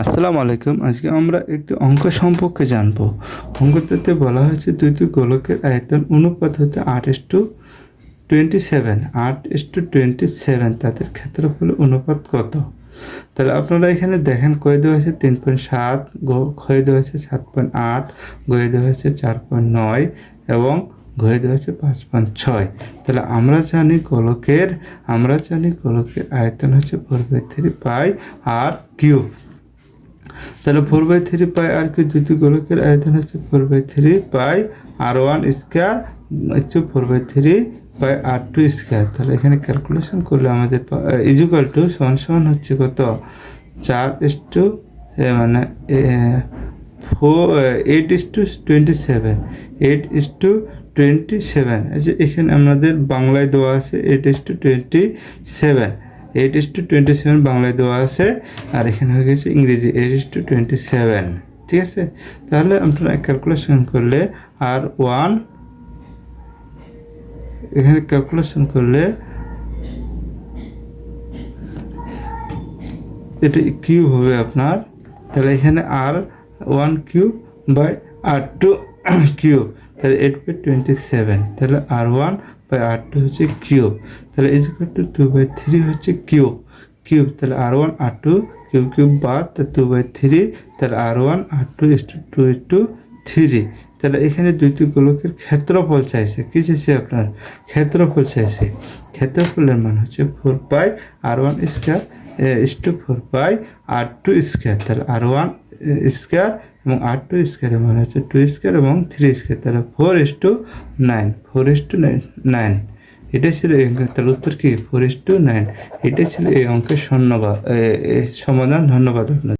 আসসালামু আলাইকুম। আজকে আমরা একটি অঙ্ক সম্পর্কে জানব। অঙ্কটাতে বলা হয়েছে দুইটি গোলকের আয়তন অনুপাত হচ্ছে 8:27। 8:27 তাদের ক্ষেত্রফলের অনুপাত কত? তাহলে আপনারা এখানে দেখেন কয়ে দেওয়া হয়েছে 3.7, ক্ষয়ে দেওয়া হয়েছে 7.8, গয়ে দেওয়া হয়েছে 4.9 এবং ঘয়ে দেওয়া হচ্ছে 5.6। তাহলে আমরা জানি গোলকের আয়তন হচ্ছে 4/3 পাই আর কিউব। তাহলে 4/3 পাই আর কি দুটি গোলকের আয়তন হচ্ছে 4/3 পাই r1 স্কয়ার হচ্ছে 4/3 পাই r2 স্কয়ার। তাহলে এখানে ক্যালকুলেশন করলে আমাদের ইকুয়াল টু সমান হচ্ছে কত 4 মানে 8:27। 8:27 এখানে আমাদের বাংলায় দেওয়া আছে 8:27। 8:27 বাংলায় দেওয়া আছে আর এখানে হয়ে গেছে ইংরেজি 8:27। ঠিক আছে, তাহলে আপনারা ক্যালকুলেশন করলে r1 এখানে ক্যালকুলেশন করলে এটা কিউব হবে আপনার। তাহলে এখানে r1 cube by r2 cube, তাহলে 8/27। তাহলে r1 বাই r2 হচ্ছে কিউব। তাহলে ইকুয়াল টু 2/3 হচ্ছে কিউব। তাহলে r1 r2 কিউব বাদ 2/3। তাহলে r1 r2 2/3। তাহলে এখানে দুইটি গোলকের ক্ষেত্রফল চাইছে। কি চাইছে আপনার? ক্ষেত্রফল চাইছে। ক্ষেত্রফলের মান হচ্ছে 4 পাই r1 স্কয়ার 4 পাই r2 স্কয়ার। তাহলে r1 স্কয়ার এবং r2 স্কয়ারের মান হচ্ছে 2 স্কয়ার এবং 3 স্কয়ার। তাহলে 4:9। 4:9 এটাই ছিল এই অঙ্কের। তাহলে উত্তর কি 4:9। এটাই ছিল এই অঙ্কের সমাধান। ধন্যবাদ আপনার।